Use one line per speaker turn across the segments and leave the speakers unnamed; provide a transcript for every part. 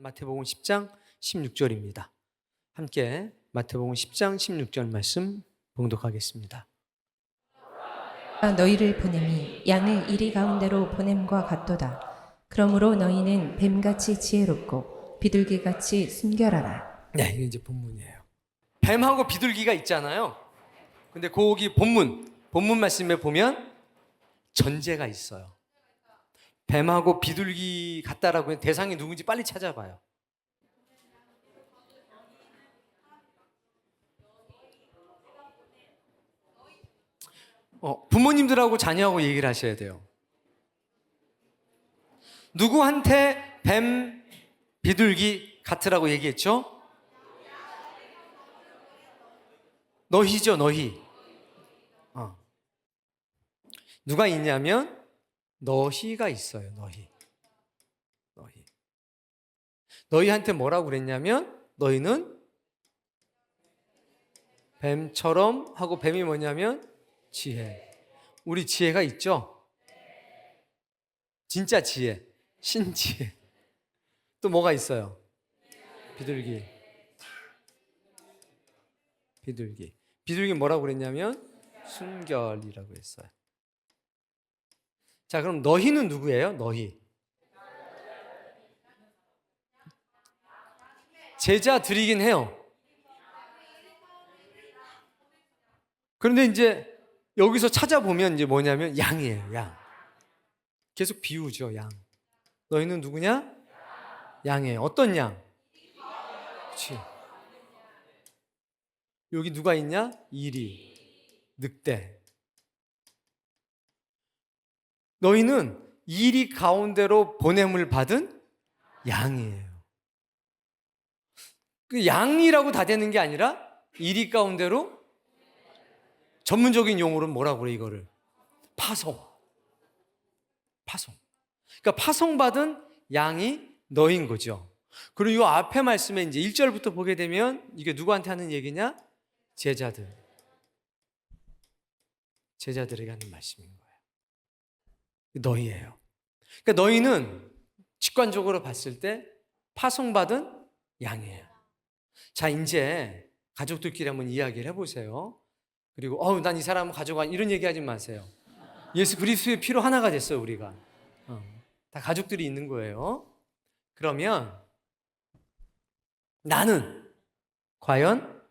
마태복음 10장 16절입니다. 함께 마태복음 10장 16절 말씀 봉독하겠습니다.
너희를 보냄이 양을 이리 가운데로 보냄과 같도다. 그러므로 너희는 뱀같이 지혜롭고 비둘기같이 순결하라.
네, 이게 이제 본문이에요. 뱀하고 비둘기가 있잖아요. 근데 거기 본문 말씀에 보면 전제가 있어요. 뱀하고 비둘기 같다라고 하면 대상이 누군지 빨리 찾아봐요. 부모님들하고 자녀하고 얘기를 하셔야 돼요. 누구한테 뱀, 비둘기 같으라고 얘기했죠? 너희죠, 너희. 누가 있냐면 너희가 있어요, 너희. 너희한테 뭐라고 그랬냐면 너희는 뱀처럼 하고 뱀이 뭐냐면 지혜. 우리 지혜가 있죠? 진짜 지혜, 신지혜. 또 뭐가 있어요? 비둘기. 비둘기 뭐라고 그랬냐면 순결이라고 했어요. 자, 그럼 너희는 누구예요? 너희. 제자들이긴 해요. 그런데 이제 여기서 찾아보면 이제 뭐냐면 양이에요, 양. 계속 비우죠, 양. 너희는 누구냐? 양이에요. 어떤 양? 그렇지. 여기 누가 있냐? 이리, 늑대. 너희는 이리 가운데로 보냄을 받은 양이에요. 그 양이라고 다 되는 게 아니라 이리 가운데로 전문적인 용어로는 뭐라고 그래 이거를? 파송. 그러니까 파송받은 양이 너인 거죠. 그리고 이 앞에 말씀에 이제 1절부터 보게 되면 이게 누구한테 하는 얘기냐? 제자들에게 하는 말씀인 거예요. 너희예요. 그러니까 너희는 직관적으로 봤을 때 파송받은 양이에요. 자, 이제 가족들끼리 한번 이야기를 해보세요. 그리고 난 이 사람은 가져가 이런 얘기하지 마세요. 예수 그리스도의 피로 하나가 됐어요, 우리가. 다 가족들이 있는 거예요. 그러면 나는 과연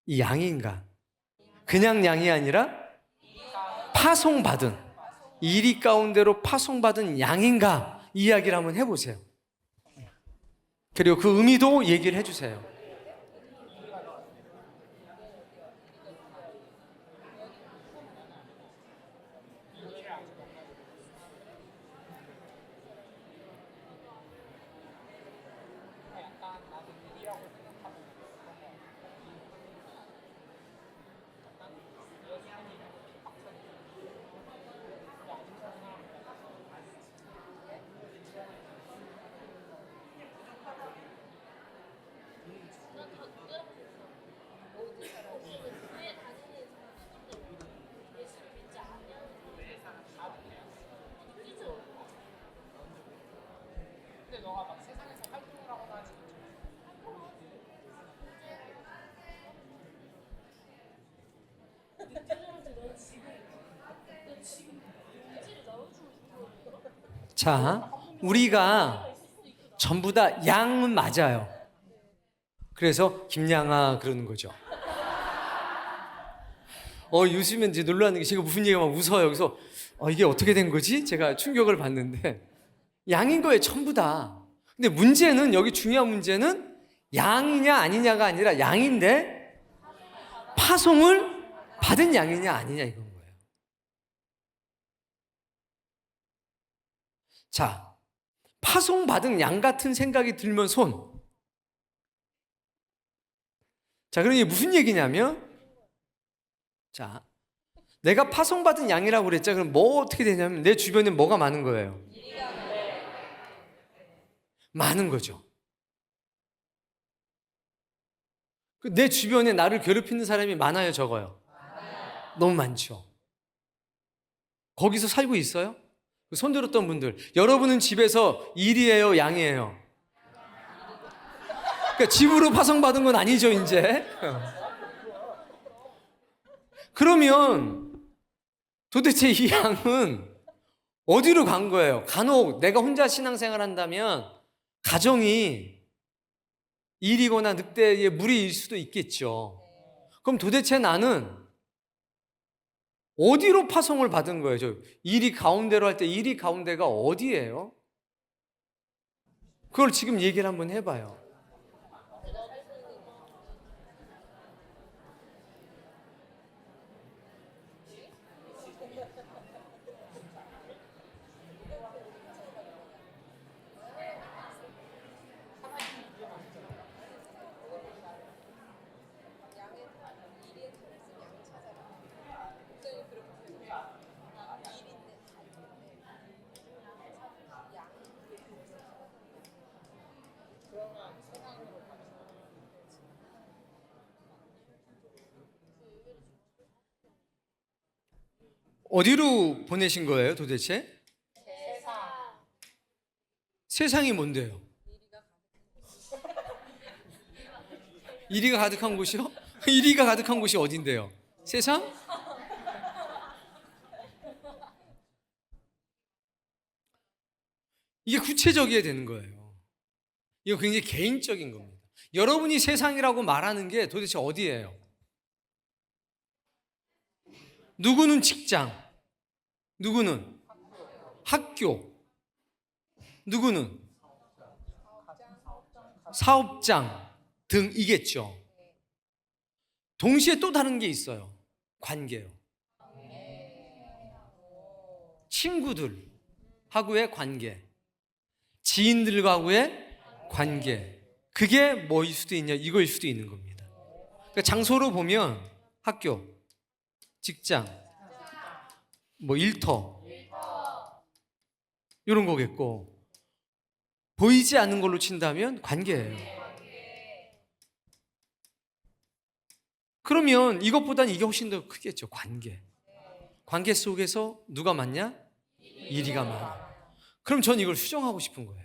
이 양인가? 그냥 양이 아니라 파송받은, 이리 가운데로 파송받은 양인가? 이 이야기를 한번 해보세요. 그리고 그 의미도 얘기를 해주세요. 자, 우리가 전부 다 양은 맞아요. 그래서 김양아 그러는 거죠. 요즘에 이제 놀라는 게 제가 무슨 얘기가 막 웃어요. 그래서 이게 어떻게 된 거지? 제가 충격을 받는데 양인 거예요, 전부 다. 근데 문제는 여기 중요한 문제는 양이냐 아니냐가 아니라 양인데 파송을 받은 양이냐 아니냐 이건 거예요. 자, 파송받은 양 같은 생각이 들면 손. 자, 그럼 이게 무슨 얘기냐면, 자, 내가 파송받은 양이라고 그랬죠. 그럼 뭐 어떻게 되냐면 내 주변에 뭐가 많은 거예요? 많은 거죠. 내 주변에 나를 괴롭히는 사람이 많아요, 적어요? 너무 많죠. 거기서 살고 있어요? 손 들었던 분들, 여러분은 집에서 일이에요, 양이에요? 그러니까 집으로 파송받은 건 아니죠, 이제. 그러면 도대체 이 양은 어디로 간 거예요? 간혹 내가 혼자 신앙생활 한다면 가정이 일이거나 늑대의 무리일 수도 있겠죠. 그럼 도대체 나는 어디로 파송을 받은 거예요? 저 이리 가운데로 할 때 이리 가운데가 어디예요? 그걸 지금 얘기를 한번 해봐요. 어디로 보내신 거예요, 도대체? 세상이 뭔데요? 이리가 가득한 곳이요? 이리가 가득한 곳이 어딘데요? 세상? 이게 구체적이어야 되는 거예요. 이거 굉장히 개인적인 겁니다. 여러분이 세상이라고 말하는 게 도대체 어디예요? 누구는 직장, 누구는 학교, 누구는 사업장 등이겠죠. 동시에 또 다른 게 있어요. 관계요. 친구들하고의 관계, 지인들과의 관계. 그게 뭐일 수도 있냐? 이거일 수도 있는 겁니다. 그러니까 장소로 보면 학교, 직장, 뭐 일터 이런 거겠고, 보이지 않는 걸로 친다면 관계예요. 그러면 이것보다는 이게 훨씬 더 크겠죠. 관계. 관계 속에서 누가 많냐? 이리가 많아. 그럼 전 이걸 수정하고 싶은 거예요.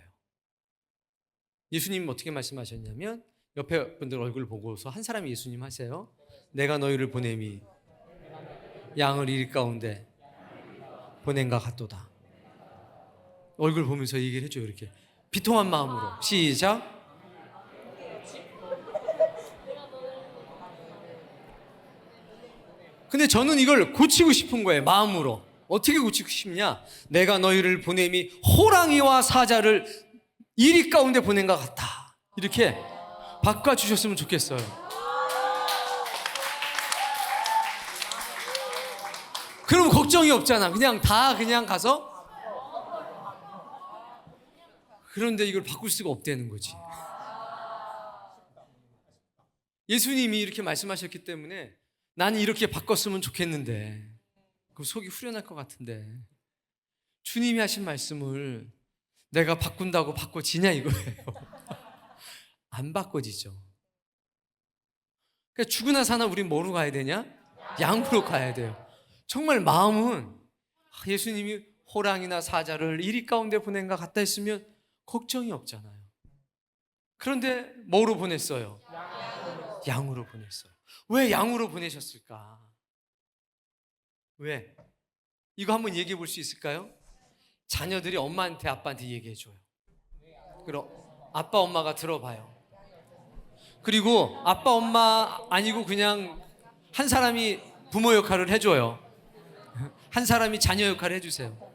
예수님 어떻게 말씀하셨냐면 옆에 분들 얼굴 보고서 한 사람이 예수님 하세요. 내가 너희를 보냄이 양을 이리 가운데 보낸가 같도다. 얼굴 보면서 얘기를 해줘요. 이렇게 비통한 마음으로. 시작. 근데 저는 이걸 고치고 싶은 거예요. 마음으로. 어떻게 고치고 싶냐? 내가 너희를 보냄이 호랑이와 사자를 이리 가운데 보낸 것 같다. 이렇게 바꿔주셨으면 좋겠어요. 그러면 걱정이 없잖아. 그냥 가서. 그런데 이걸 바꿀 수가 없다는 거지. 예수님이 이렇게 말씀하셨기 때문에 나는 이렇게 바꿨으면 좋겠는데, 그럼 속이 후련할 것 같은데, 주님이 하신 말씀을 내가 바꾼다고 바꿔지냐 이거예요. 안 바꿔지죠. 그러니까 죽으나 사나 우린 뭐로 가야 되냐? 양으로 가야 돼요. 정말 마음은 예수님이 호랑이나 사자를 이리 가운데 보낸가 같다 했으면 걱정이 없잖아요. 그런데 뭐로 보냈어요? 양으로 보냈어요. 왜 양으로 보내셨을까? 왜? 이거 한번 얘기해 볼 수 있을까요? 자녀들이 엄마한테 아빠한테 얘기해 줘요. 그럼 아빠 엄마가 들어봐요. 그리고 아빠 엄마 아니고 그냥 한 사람이 부모 역할을 해줘요. 한 사람이 자녀 역할을 해주세요.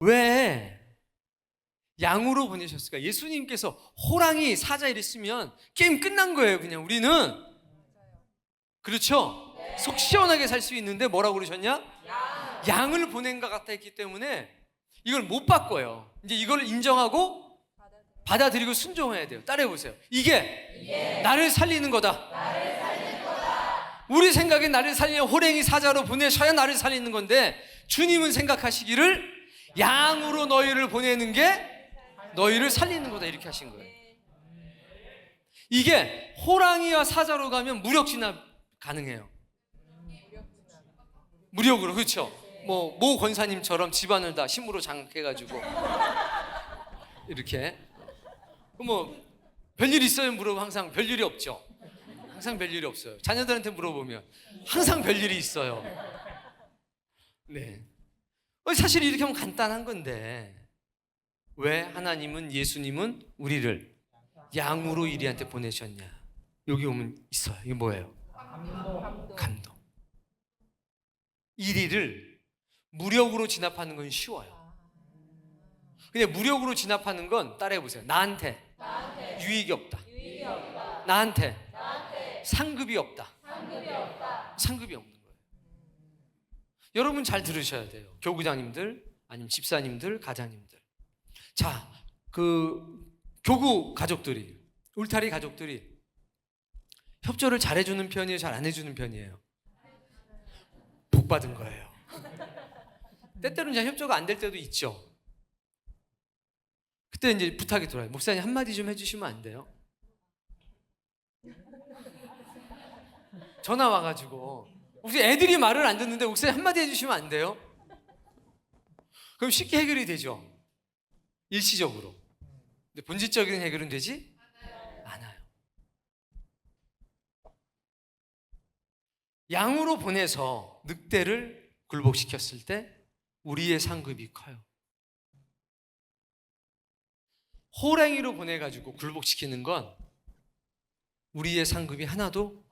왜 양으로 보내셨을까? 예수님께서 호랑이, 사자 이랬으면 게임 끝난 거예요. 그냥 우리는. 그렇죠? 속 시원하게 살 수 있는데 뭐라고 그러셨냐? 양을 보낸 것 같아 했기 때문에 이걸 못 바꿔요. 이제 이걸 인정하고 받아들이고 순종해야 돼요. 따라해 보세요. 이게 나를 살리는 거다. 우리 생각에 나를 살리는 호랭이, 사자로 보내셔야 나를 살리는 건데, 주님은 생각하시기를 양으로 너희를 보내는 게 너희를 살리는 거다, 이렇게 하신 거예요. 이게 호랑이와 사자로 가면 무력 진압 가능해요. 무력으로. 그렇죠? 모 권사님처럼 집안을 다 힘으로 장악해가지고 이렇게. 별일 있어요? 물어보면 항상 별일이 없죠. 항상 별일이 없어요. 자녀들한테 물어보면 항상 별일이 있어요. 네. 사실 이렇게 하면 간단한 건데, 왜 하나님은, 예수님은 우리를 양으로 이리한테 보내셨냐? 여기 오면 있어요. 이게 뭐예요? 감동. 이리를 무력으로 진압하는 건 쉬워요. 근데 무력으로 진압하는 건, 따라해 보세요. 나한테 유익이 없다. 나한테 상급이 없다. 상급이 없는 거예요. 여러분 잘 들으셔야 돼요. 교구장님들, 아니면 집사님들, 가장님들. 자, 교구 가족들이, 울타리 가족들이 협조를 잘 해주는 편이에요? 잘 안 해주는 편이에요? 복 받은 거예요. 때때로는 이제 협조가 안 될 때도 있죠. 그때 이제 부탁이 들어와요. 목사님 한마디 좀 해주시면 안 돼요? 전화 와가지고, 혹시 애들이 말을 안 듣는데 목사님 한마디 해주시면 안 돼요? 그럼 쉽게 해결이 되죠. 일시적으로. 근데 본질적인 해결은 되지 않아요. 양으로 보내서 늑대를 굴복시켰을 때 우리의 상급이 커요. 호랭이로 보내가지고 굴복시키는 건 우리의 상급이 하나도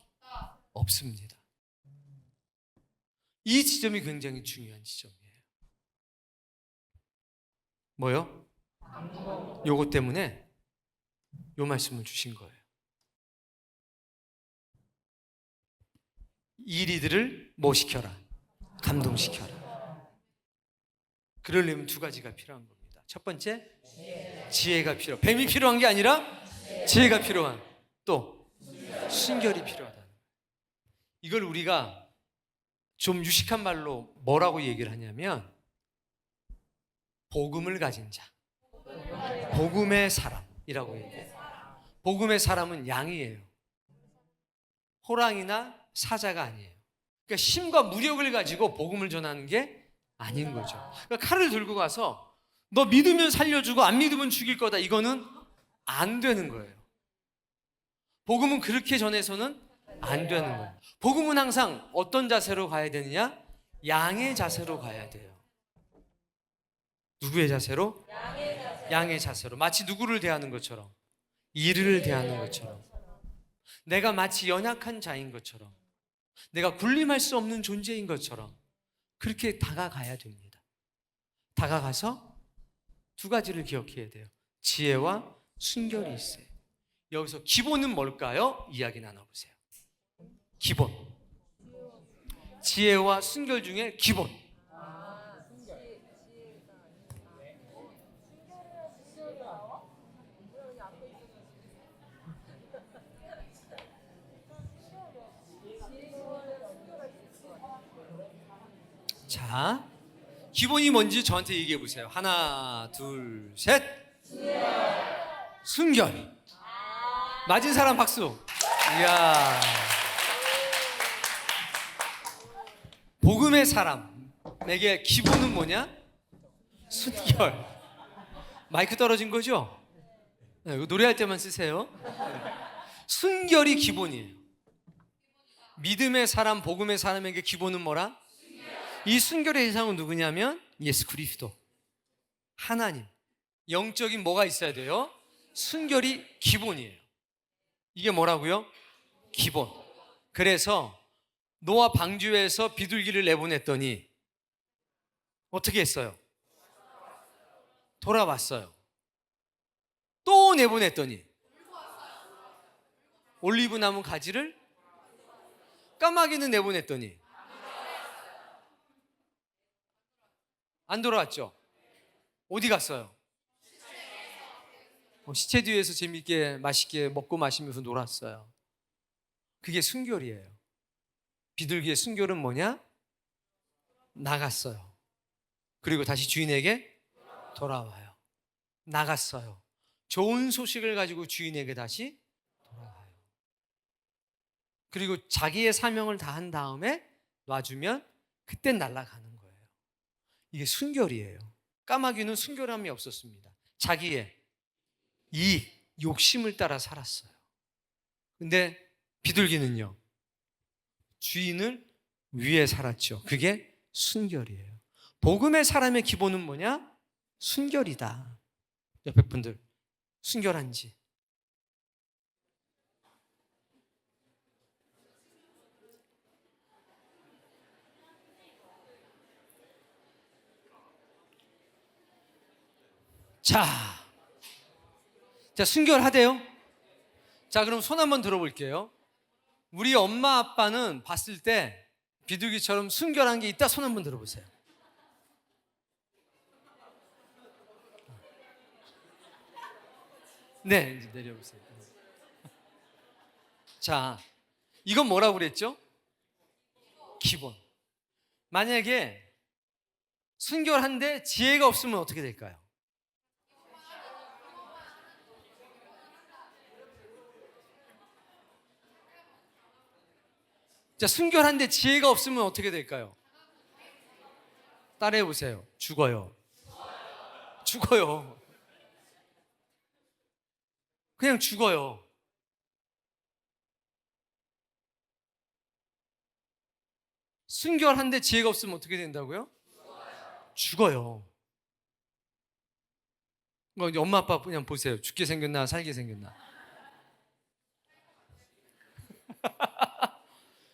없습니다. 이 지점이 굉장히 중요한 지점이에요. 뭐요? 요것 때문에 요 말씀을 주신 거예요. 이리들을 뭐 시켜라? 감동시켜라. 그러려면 두 가지가 필요한 겁니다. 첫 번째, 지혜가 필요. 뱀이 필요한 게 아니라 지혜가 필요한, 또 순결이 필요하다. 이걸 우리가 좀 유식한 말로 뭐라고 얘기를 하냐면, 복음을 가진 자, 복음의 사람이라고 얘기해요. 복음의 사람은 양이에요. 호랑이나 사자가 아니에요. 그러니까 힘과 무력을 가지고 복음을 전하는 게 아닌 거죠. 그러니까 칼을 들고 가서 너 믿으면 살려주고 안 믿으면 죽일 거다, 이거는 안 되는 거예요. 복음은 그렇게 전해서는 안 되는 거예요. 복음은 항상 어떤 자세로 가야 되느냐? 양의 자세로 가야 돼요. 누구의 자세로? 양의 자세로. 마치 누구를 대하는 것처럼, 이를 대하는 것처럼, 내가 마치 연약한 자인 것처럼, 내가 군림할 수 없는 존재인 것처럼 그렇게 다가가야 됩니다. 다가가서 두 가지를 기억해야 돼요. 지혜와 순결이 있어요. 여기서 기본은 뭘까요? 이야기 나눠보세요. 기본. 지혜와 순결 중에 기본. 자, 기본이 뭔지 저한테 얘기해 보세요. 하나, 둘, 셋. 순결. 맞은 사람 박수. 이야. 복음의 사람에게 기본은 뭐냐? 순결. 마이크 떨어진 거죠? 네, 이거 노래할 때만 쓰세요. 순결이 기본이에요. 믿음의 사람, 복음의 사람에게 기본은 뭐라? 이 순결의 대상은 누구냐면 예수 그리스도, 하나님. 영적인 뭐가 있어야 돼요? 순결이 기본이에요. 이게 뭐라고요? 기본. 그래서 노아 방주에서 비둘기를 내보냈더니 어떻게 했어요? 돌아왔어요. 또 내보냈더니 올리브 나무 가지를 까마귀는 내보냈더니 안 돌아왔죠? 어디 갔어요? 시체 뒤에서 재밌게 맛있게 먹고 마시면서 놀았어요. 그게 순결이에요. 비둘기의 순결은 뭐냐? 나갔어요. 그리고 다시 주인에게 돌아와요. 나갔어요. 좋은 소식을 가지고 주인에게 다시 돌아와요. 그리고 자기의 사명을 다한 다음에 놔주면 그땐 날아가는 거예요. 이게 순결이에요. 까마귀는 순결함이 없었습니다. 자기의 이 욕심을 따라 살았어요. 근데 비둘기는요, 주인을 위해 살았죠. 그게 순결이에요. 복음의 사람의 기본은 뭐냐? 순결이다. 옆에 분들, 순결한지. 자, 순결하대요? 자, 그럼 손 한번 들어볼게요. 우리 엄마 아빠는 봤을 때 비둘기처럼 순결한 게 있다? 손 한번 들어보세요. 네, 이제 내려보세요. 자, 이건 뭐라고 그랬죠? 기본. 만약에 순결한데 지혜가 없으면 어떻게 될까요? 자, 순결한데 지혜가 없으면 어떻게 될까요? 따라해 보세요. 죽어요. 죽어요. 그냥 죽어요. 순결한데 지혜가 없으면 어떻게 된다고요? 죽어요. 엄마 아빠 그냥 보세요. 죽게 생겼나 살게 생겼나.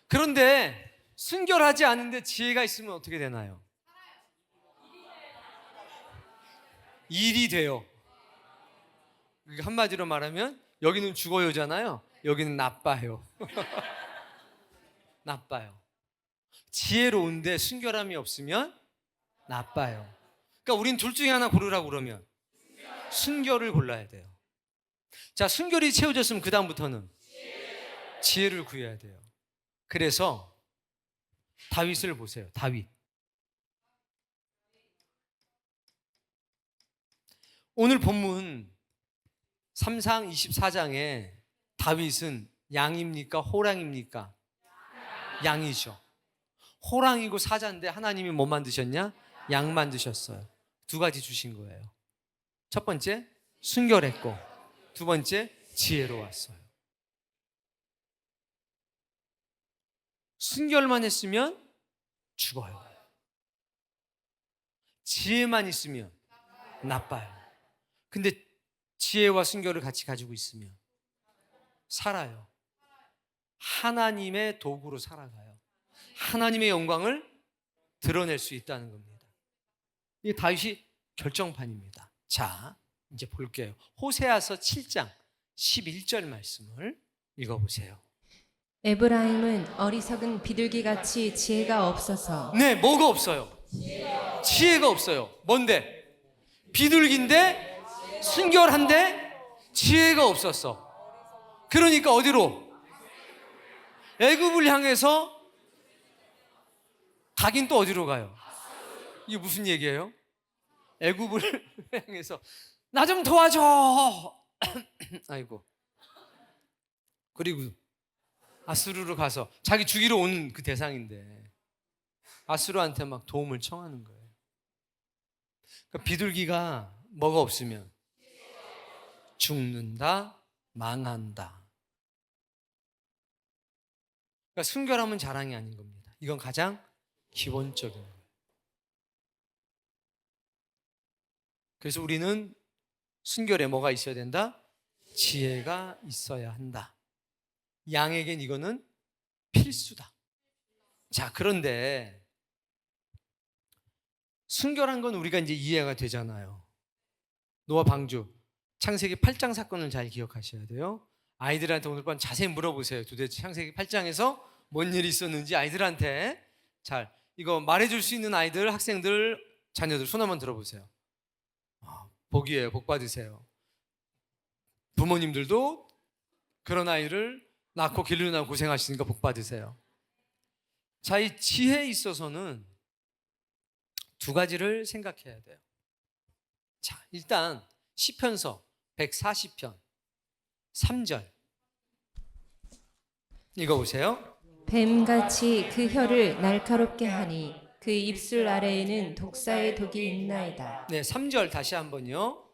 그런데 순결하지 않은데 지혜가 있으면 어떻게 되나요? 일이 돼요. 한마디로 말하면 여기는 죽어요잖아요. 여기는 나빠요. 나빠요. 지혜로운데 순결함이 없으면 나빠요. 그러니까 우린 둘 중에 하나 고르라고 그러면 순결을 골라야 돼요. 자, 순결이 채워졌으면 그 다음부터는 지혜를 구해야 돼요. 그래서 다윗을 보세요. 다윗. 오늘 본문 3상 24장에 다윗은 양입니까? 호랑입니까? 양이죠. 호랑이고 사자인데 하나님이 뭐 만드셨냐? 양 만드셨어요. 두 가지 주신 거예요. 첫 번째, 순결했고, 두 번째, 지혜로웠어요. 순결만 했으면 죽어요. 지혜만 있으면 나빠요. 근데 지혜와 순결을 같이 가지고 있으면 살아요. 하나님의 도구로 살아가요. 하나님의 영광을 드러낼 수 있다는 겁니다. 이게 다윗이 결정판입니다. 자, 이제 볼게요. 호세아서 7장 11절 말씀을 읽어보세요.
에브라임은 어리석은 비둘기같이 지혜가 없어서.
네, 뭐가 없어요? 지혜가 없어요. 뭔데? 비둘기인데 순결한데 지혜가 없었어. 그러니까 어디로? 애굽을 향해서 가긴 또 어디로 가요? 이게 무슨 얘기예요? 애굽을 향해서 나 좀 도와줘. 아이고. 그리고 아수르로 가서 자기 죽이러 온 그 대상인데 아수르한테 막 도움을 청하는 거예요. 그러니까 비둘기가 뭐가 없으면 죽는다, 망한다. 그러니까 순결함은 자랑이 아닌 겁니다. 이건 가장 기본적인 거예요. 그래서 우리는 순결에 뭐가 있어야 된다? 지혜가 있어야 한다. 양에겐 이거는 필수다. 자, 그런데 순결한 건 우리가 이제 이해가 되잖아요. 노아 방주 창세기 8장 사건을 잘 기억하셔야 돼요. 아이들한테 오늘 밤 자세히 물어보세요. 도대체 창세기 8장에서 뭔 일이 있었는지 아이들한테 잘 이거 말해줄 수 있는 아이들, 학생들, 자녀들 손 한번 들어보세요. 복이에요. 복 받으세요. 부모님들도 그런 아이를 낳고 기르느라 고생하시니까 복 받으세요. 자, 이 지혜에 있어서는 두 가지를 생각해야 돼요. 자, 일단 시편서 140편 3절 읽어보세요.
뱀같이 그 혀를 날카롭게 하니 그 입술 아래에는 독사의 독이 있나이다.
네, 3절 다시 한번요.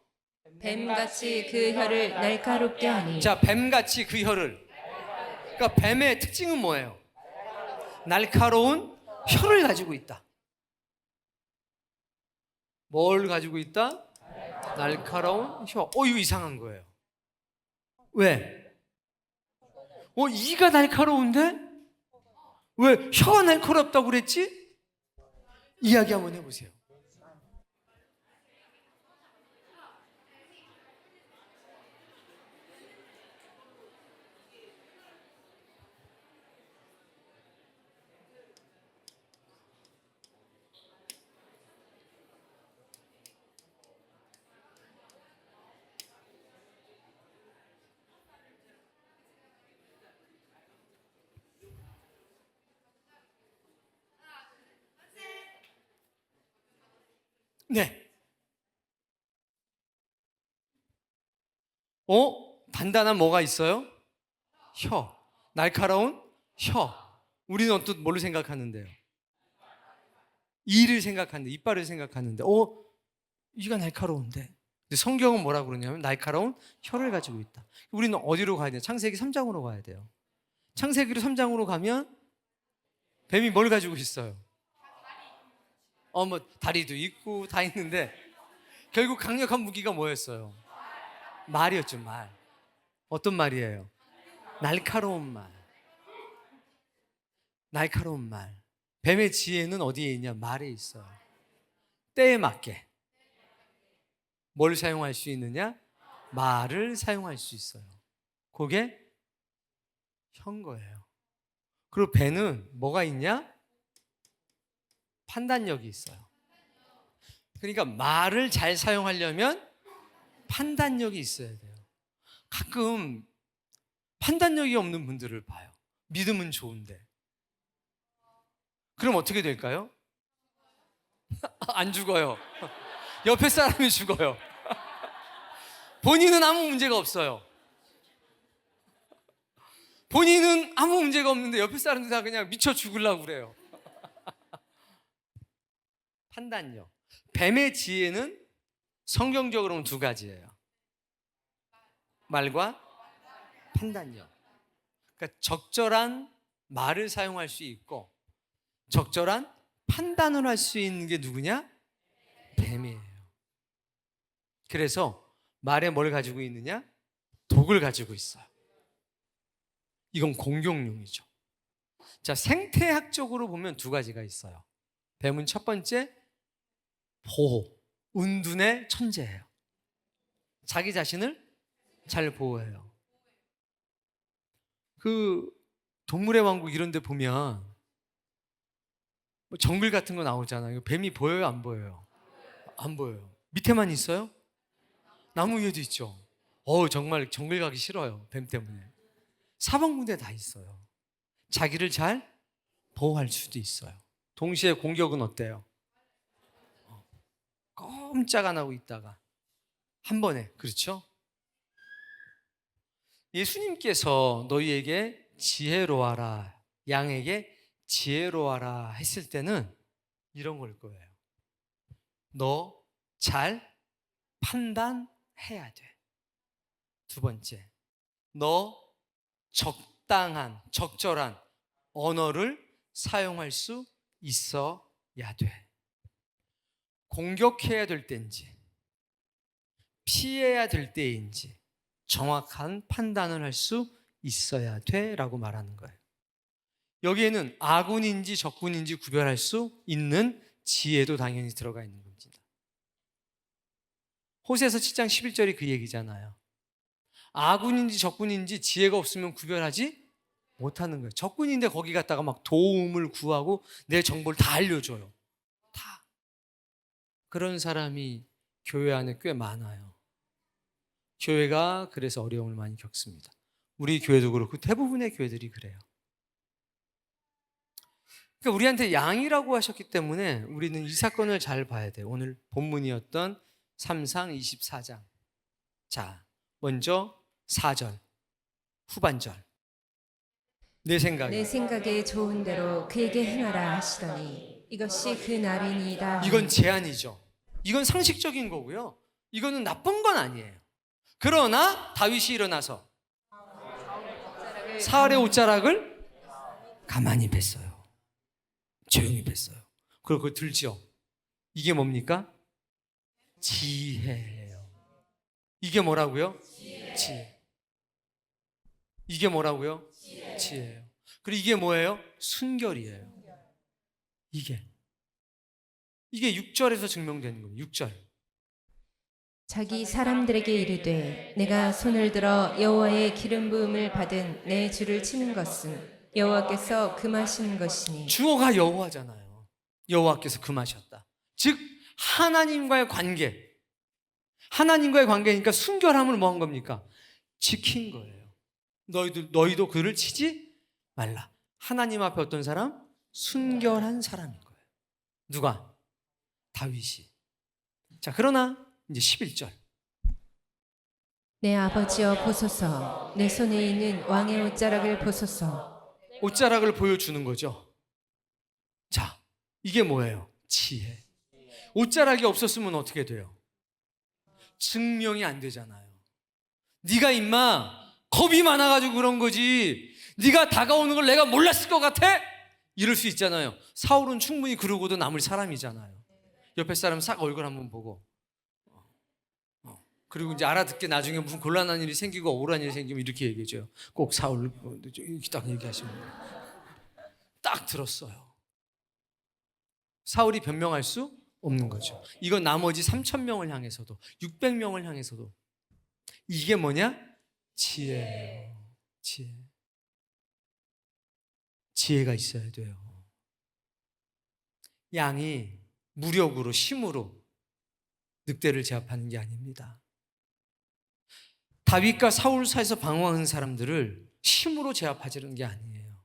뱀같이 그 혀를 날카롭게 하니.
자, 뱀같이 그 혀를. 그러니까 뱀의 특징은 뭐예요? 날카로운 혀를 가지고 있다. 뭘 가지고 있다? 날카로운 혀. 이거 이상한 거예요. 왜? 이가 날카로운데? 왜 혀가 날카롭다고 그랬지? 이야기 한번 해보세요. 네. 단단한 뭐가 있어요? 혀. 날카로운 혀. 우리는 어떤 뭘로 생각하는데요? 이를 생각하는데, 이빨을 생각하는데, 이가 날카로운데. 근데 성경은 뭐라고 그러냐면 날카로운 혀를 가지고 있다. 우리는 어디로 가야 돼요? 창세기 3장으로 가야 돼요. 창세기 3장으로 가면 뱀이 뭘 가지고 있어요? 다리도 있고 다 있는데 결국 강력한 무기가 뭐였어요? 말이었죠, 말. 어떤 말이에요? 날카로운 말. 날카로운 말. 뱀의 지혜는 어디에 있냐? 말에 있어요. 때에 맞게 뭘 사용할 수 있느냐? 말을 사용할 수 있어요. 그게 혀인 거예요. 그리고 뱀은 뭐가 있냐? 판단력이 있어요. 그러니까 말을 잘 사용하려면 판단력이 있어야 돼요. 가끔 판단력이 없는 분들을 봐요. 믿음은 좋은데. 그럼 어떻게 될까요? 안 죽어요. 옆에 사람이 죽어요. 본인은 아무 문제가 없어요. 본인은 아무 문제가 없는데 옆에 사람들 다 그냥 미쳐 죽으려고 그래요. 판단력. 뱀의 지혜는 성경적으로는 두 가지예요. 말과 판단력. 그러니까 적절한 말을 사용할 수 있고 적절한 판단을 할 수 있는 게 누구냐? 뱀이에요. 그래서 말에 뭘 가지고 있느냐? 독을 가지고 있어요. 이건 공격용이죠. 자, 생태학적으로 보면 두 가지가 있어요. 뱀은 첫 번째 보호, 은둔의 천재예요. 자기 자신을 잘 보호해요. 그 동물의 왕국 이런 데 보면 정글 같은 거 나오잖아요. 뱀이 보여요, 안 보여요? 안 보여요. 밑에만 있어요? 나무 위에도 있죠. 정말 정글 가기 싫어요. 뱀 때문에. 사방군데 다 있어요. 자기를 잘 보호할 수도 있어요. 동시에 공격은 어때요? 꼼짝 안 하고 있다가 한 번에, 그렇죠? 예수님께서 너희에게 지혜로워라, 양에게 지혜로워라 했을 때는 이런 걸 거예요. 너 잘 판단해야 돼. 두 번째, 너 적당한, 적절한 언어를 사용할 수 있어야 돼. 공격해야 될 때인지 피해야 될 때인지 정확한 판단을 할 수 있어야 돼 라고 말하는 거예요. 여기에는 아군인지 적군인지 구별할 수 있는 지혜도 당연히 들어가 있는 겁니다. 호세아서 7장 11절이 그 얘기잖아요. 아군인지 적군인지 지혜가 없으면 구별하지 못하는 거예요. 적군인데 거기 갔다가 막 도움을 구하고 내 정보를 다 알려줘요. 다. 그런 사람이 교회 안에 꽤 많아요. 교회가 그래서 어려움을 많이 겪습니다. 우리 교회도 그렇고 대부분의 교회들이 그래요. 그러니까 우리한테 양이라고 하셨기 때문에 우리는 이 사건을 잘 봐야 돼요. 오늘 본문이었던 3상 24장. 자, 먼저 4절, 후반절. 내
내 생각에 좋은 대로 그에게 행하라 하시더니 이것이 그 날이니이다.
이건 제안이죠. 이건 상식적인 거고요. 이거는 나쁜 건 아니에요. 그러나 다윗이 일어나서 사울의 옷자락을 가만히 뺐어요. 조용히 뺐어요. 그리고 그걸 들죠. 이게 뭡니까? 지혜예요. 이게 뭐라고요? 지혜. 이게 뭐라고요? 지혜예요. 그리고 이게 뭐예요? 순결이에요. 이게 6절에서 증명되는 겁니다. 6절.
자기 사람들에게 이르되 내가 손을 들어 여호와의 기름 부음을 받은 내 주를 치는 것은 여호와께서 금하시는 것이니.
주어가 여호와잖아요. 여호와께서 금하셨다. 즉 하나님과의 관계. 하나님과의 관계니까 순결함을 뭐 한 겁니까? 지킨 거예요. 너희도 그를 치지 말라. 하나님 앞에 어떤 사람? 순결한 사람인 거예요. 누가? 다윗이. 자, 그러나 이제 11절.
내 아버지여 보소서, 내 손에 있는 왕의 옷자락을 보소서.
옷자락을 보여주는 거죠. 자, 이게 뭐예요? 지혜. 옷자락이 없었으면 어떻게 돼요? 증명이 안 되잖아요. 네가 임마 겁이 많아가지고 그런 거지. 네가 다가오는 걸 내가 몰랐을 것 같아? 이럴 수 있잖아요. 사울은 충분히 그러고도 남을 사람이잖아요. 옆에 사람 싹 얼굴 한번 보고 그리고 이제 알아듣게 나중에 무슨 곤란한 일이 생기고 억울한 일이 생기면 이렇게 얘기해줘요. 꼭 사울 이렇게 딱 얘기하시면 딱 들었어요. 사울이 변명할 수 없는 거죠. 이건 나머지 3,000명을 향해서도 600명을 향해서도 이게 뭐냐? 지혜예요. 지혜. 지혜가 있어야 돼요. 양이 무력으로 힘으로 늑대를 제압하는 게 아닙니다. 다윗과 사울 사이에서 방황한 사람들을 힘으로 제압하자는 게 아니에요.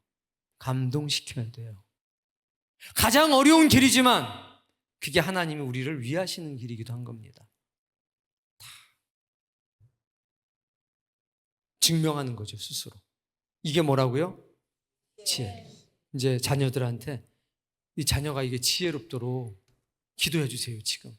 감동시켜야 돼요. 가장 어려운 길이지만 그게 하나님이 우리를 위하시는 길이기도 한 겁니다. 다 증명하는 거죠, 스스로. 이게 뭐라고요? 지혜. 이제 자녀들한테 이 자녀가 이게 지혜롭도록 기도해 주세요, 지금.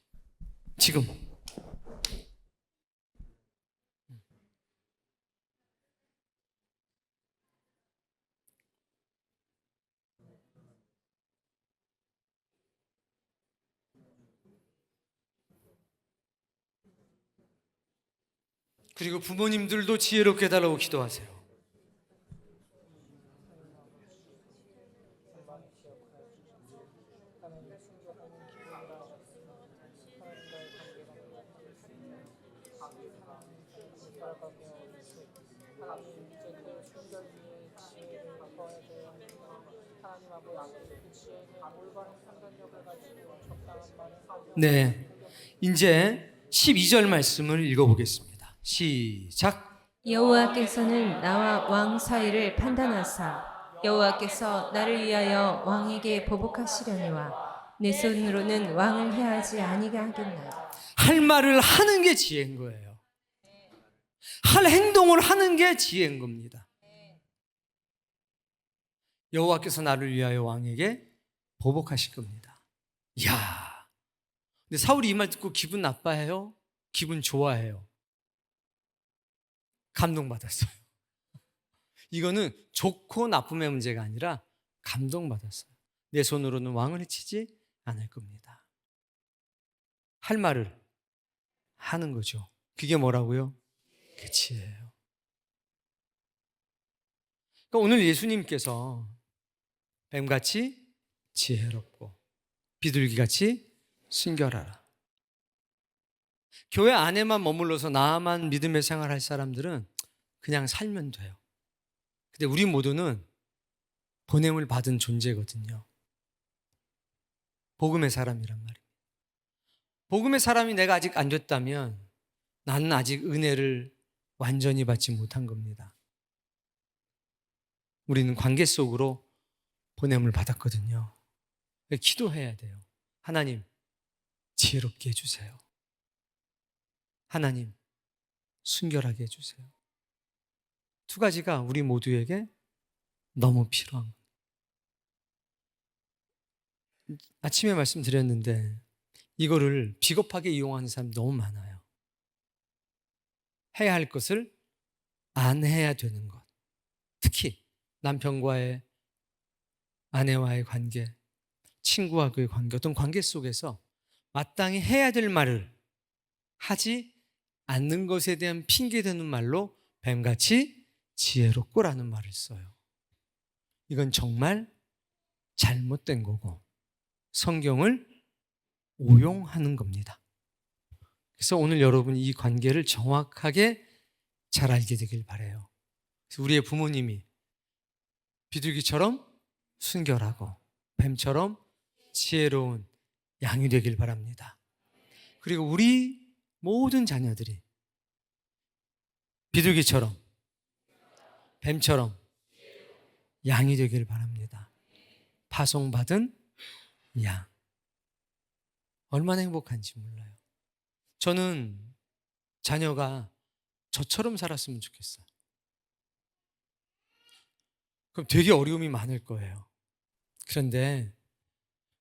그리고 부모님들도 지혜롭게 해달라고 기도하세요. 네, 이제 12절 말씀을 읽어보겠습니다. 시작.
여호와께서는 나와 왕 사이를 판단하사 여호와께서 나를 위하여 왕에게 보복하시려니와 내 손으로는 왕을 해하지 아니게 하겠나요?
할 말을 하는 게 지혜인 거예요. 할 행동을 하는 게 지혜인 겁니다. 여호와께서 나를 위하여 왕에게 보복하실 겁니다. 이야. 근데 사울이 이 말 듣고 기분 나빠해요? 기분 좋아해요? 감동받았어요. 이거는 좋고 나쁨의 문제가 아니라 감동받았어요. 내 손으로는 왕을 치지 않을 겁니다. 할 말을 하는 거죠. 그게 뭐라고요? 그 지혜예요. 그러니까 오늘 예수님께서 뱀같이 지혜롭고 비둘기같이 순결하라. 교회 안에만 머물러서 나만 믿음의 생활할 사람들은 그냥 살면 돼요. 근데 우리 모두는 보냄을 받은 존재거든요. 복음의 사람이란 말이에요. 복음의 사람이 내가 아직 안 됐다면 나는 아직 은혜를 완전히 받지 못한 겁니다. 우리는 관계 속으로 보냄을 받았거든요. 기도해야 돼요. 하나님, 지혜롭게 해주세요. 하나님, 순결하게 해주세요. 두 가지가 우리 모두에게 너무 필요한 거예요. 아침에 말씀드렸는데 이거를 비겁하게 이용하는 사람이 너무 많아요. 해야 할 것을 안 해야 되는 것. 특히 남편과의, 아내와의 관계, 친구와의 관계, 어떤 관계 속에서 마땅히 해야 될 말을 하지 않는 것에 대한 핑계대는 말로 뱀같이 지혜롭고라는 말을 써요. 이건 정말 잘못된 거고 성경을 오용하는 겁니다. 그래서 오늘 여러분이 이 관계를 정확하게 잘 알게 되길 바라요. 그래서 우리의 부모님이 비둘기처럼 순결하고 뱀처럼 지혜로운 양이 되길 바랍니다. 그리고 우리 모든 자녀들이 비둘기처럼 뱀처럼 양이 되길 바랍니다. 파송받은 양. 얼마나 행복한지 몰라요. 저는 자녀가 저처럼 살았으면 좋겠어요. 그럼 되게 어려움이 많을 거예요. 그런데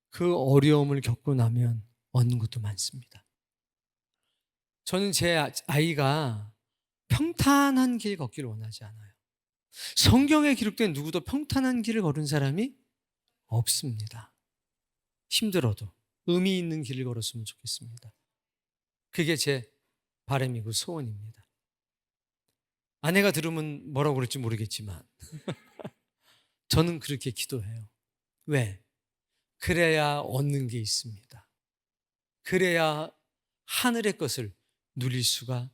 그 어려움을 겪고 나면 얻는 것도 많습니다. 저는 제 아이가 평탄한 길 걷기를 원하지 않아요. 성경에 기록된 누구도 평탄한 길을 걸은 사람이 없습니다. 힘들어도 의미 있는 길을 걸었으면 좋겠습니다. 그게 제 바람이고 소원입니다. 아내가 들으면 뭐라고 그럴지 모르겠지만 저는 그렇게 기도해요. 왜? 그래야 얻는 게 있습니다. 그래야 하늘의 것을 누릴 수가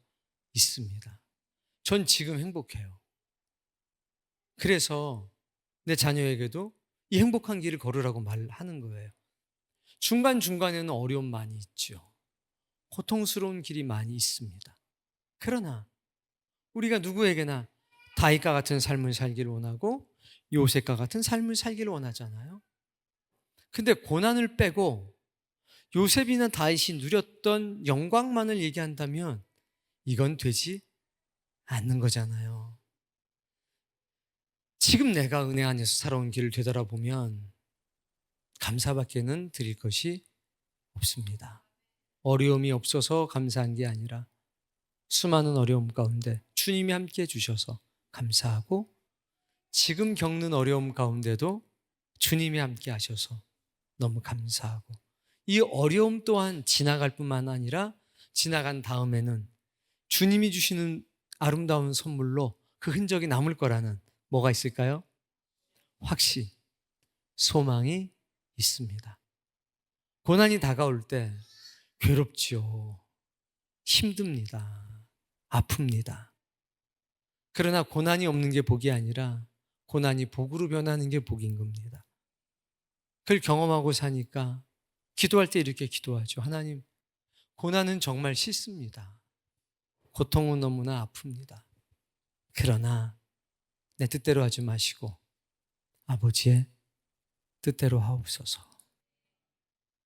있습니다. 전 지금 행복해요. 그래서 내 자녀에게도 이 행복한 길을 걸으라고 말하는 거예요. 중간중간에는 어려움 많이 있죠. 고통스러운 길이 많이 있습니다. 그러나 우리가 누구에게나 다윗과 같은 삶을 살기를 원하고 요셉과 같은 삶을 살기를 원하잖아요. 근데 고난을 빼고 요셉이나 다윗이 누렸던 영광만을 얘기한다면 이건 되지 않는 거잖아요. 지금 내가 은혜 안에서 살아온 길을 되돌아보면 감사밖에는 드릴 것이 없습니다. 어려움이 없어서 감사한 게 아니라 수많은 어려움 가운데 주님이 함께 해주셔서 감사하고 지금 겪는 어려움 가운데도 주님이 함께 하셔서 너무 감사하고 이 어려움 또한 지나갈 뿐만 아니라 지나간 다음에는 주님이 주시는 아름다운 선물로 그 흔적이 남을 거라는 뭐가 있을까요? 확신, 소망이 있습니다. 고난이 다가올 때 괴롭지요. 힘듭니다. 아픕니다. 그러나 고난이 없는 게 복이 아니라 고난이 복으로 변하는 게 복인 겁니다. 그걸 경험하고 사니까 기도할 때 이렇게 기도하죠. 하나님, 고난은 정말 싫습니다. 고통은 너무나 아픕니다. 그러나 내 뜻대로 하지 마시고 아버지의 뜻대로 하옵소서.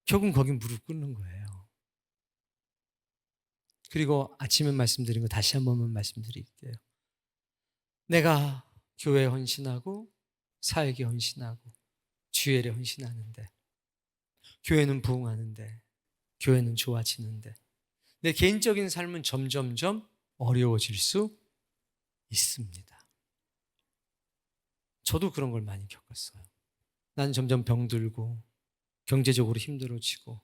결국은 거기 무릎 꿇는 거예요. 그리고 아침에 말씀드린 거 다시 한 번만 말씀드릴게요. 내가 교회에 헌신하고 사역에 헌신하고 주일에 헌신하는데 교회는 부흥하는데 교회는 좋아지는데 내 개인적인 삶은 점점점 어려워질 수 있습니다. 저도 그런 걸 많이 겪었어요. 난 점점 병들고 경제적으로 힘들어지고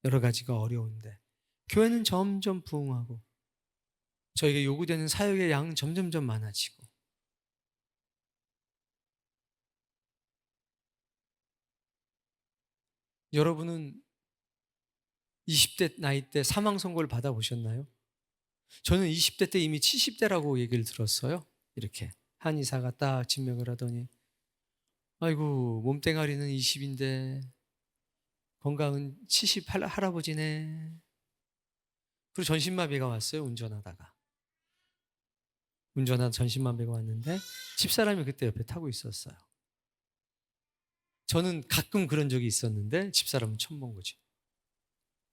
여러 가지가 어려운데 교회는 점점 부흥하고 저에게 요구되는 사역의 양은 점점점 많아지고 여러분은 20대 나이 때 사망 선고를 받아보셨나요? 저는 20대 때 이미 70대라고 얘기를 들었어요. 이렇게 한의사가 딱 진맥을 하더니 아이고 몸뚱아리는 20인데 건강은 70 할아버지네. 그리고 전신마비가 왔어요. 운전하다 전신마비가 왔는데 집사람이 그때 옆에 타고 있었어요. 저는 가끔 그런 적이 있었는데 집사람은 처음 본 거죠.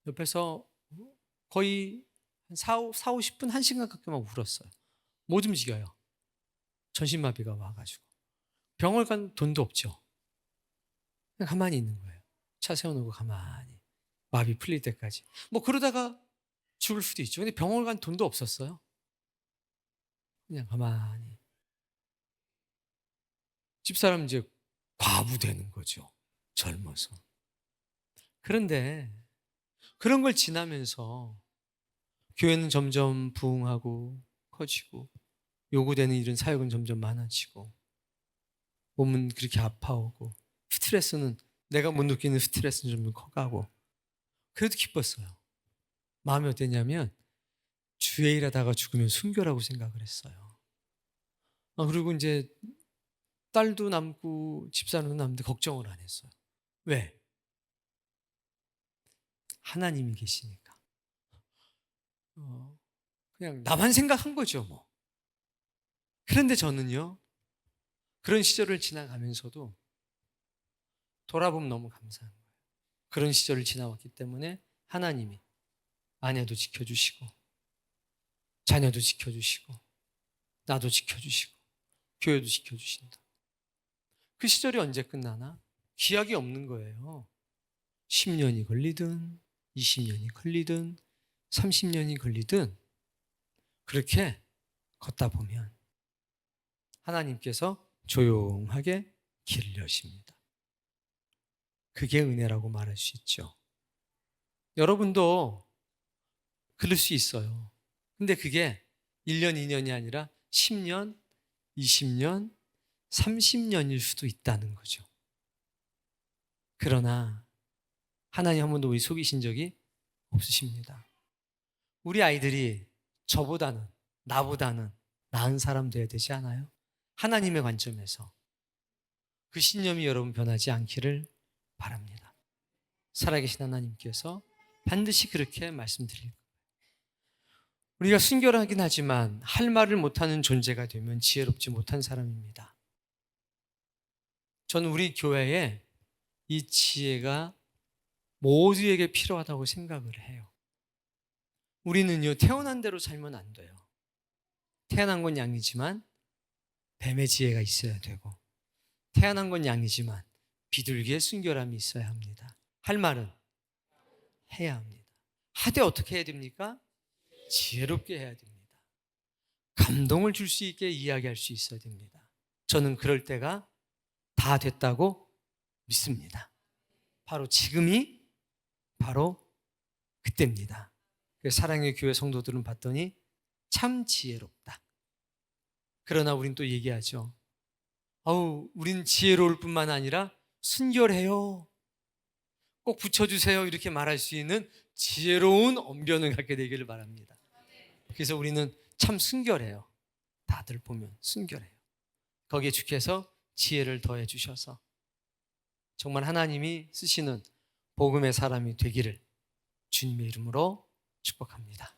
옆에서 거의 한 50분, 1시간 가까이 막 울었어요. 못 움직여요. 전신마비가 와가지고. 병원 간 돈도 없죠. 그냥 가만히 있는 거예요. 차 세워놓고 가만히. 마비 풀릴 때까지. 뭐 그러다가 죽을 수도 있죠. 근데 병원 간 돈도 없었어요. 그냥 가만히. 집사람 이제 과부 되는 거죠. 젊어서. 그런데 그런 걸 지나면서 교회는 점점 부흥하고 커지고 요구되는 일은 사역은 점점 많아지고 몸은 그렇게 아파오고 스트레스는 내가 못 느끼는 스트레스는 좀 커가고 그래도 기뻤어요. 마음이 어땠냐면 주의 일하다가 죽으면 순교라고 생각을 했어요. 그리고 이제 딸도 남고 집사람도 남는데 걱정을 안 했어요. 왜? 하나님이 계시니까. 그냥 나만 생각한 거죠 뭐. 그런데 저는요 그런 시절을 지나가면서도 돌아보면 너무 감사한 거예요. 그런 시절을 지나왔기 때문에 하나님이 아내도 지켜주시고 자녀도 지켜주시고 나도 지켜주시고 교회도 지켜주신다. 그 시절이 언제 끝나나? 기약이 없는 거예요. 10년이 걸리든 20년이 걸리든 30년이 걸리든 그렇게 걷다 보면 하나님께서 조용하게 길을 여십니다. 그게 은혜라고 말할 수 있죠. 여러분도 그럴 수 있어요. 근데 그게 1년, 2년이 아니라 10년, 20년, 30년일 수도 있다는 거죠. 그러나 하나님 한 번도 우리 속이신 적이 없으십니다. 우리 아이들이 저보다는, 나보다는 나은 사람 돼야 되지 않아요? 하나님의 관점에서 그 신념이 여러분 변하지 않기를 바랍니다. 살아계신 하나님께서 반드시 그렇게 말씀드릴 거예요. 우리가 순결하긴 하지만 할 말을 못하는 존재가 되면 지혜롭지 못한 사람입니다. 저는 우리 교회에 이 지혜가 모두에게 필요하다고 생각을 해요. 우리는요 태어난 대로 살면 안 돼요. 태어난 건 양이지만 뱀의 지혜가 있어야 되고 태어난 건 양이지만 비둘기의 순결함이 있어야 합니다. 할 말은 해야 합니다. 하되 어떻게 해야 됩니까? 지혜롭게 해야 됩니다. 감동을 줄 수 있게 이야기할 수 있어야 됩니다. 저는 그럴 때가 다 됐다고 믿습니다. 바로 지금이 바로 그때입니다. 사랑의 교회 성도들은 봤더니 참 지혜롭다. 그러나 우린 또 얘기하죠. 우린 지혜로울 뿐만 아니라 순결해요. 꼭 붙여주세요. 이렇게 말할 수 있는 지혜로운 언변을 갖게 되기를 바랍니다. 그래서 우리는 참 순결해요. 다들 보면 순결해요. 거기에 주께서 지혜를 더해 주셔서 정말 하나님이 쓰시는 복음의 사람이 되기를 주님의 이름으로 축복합니다.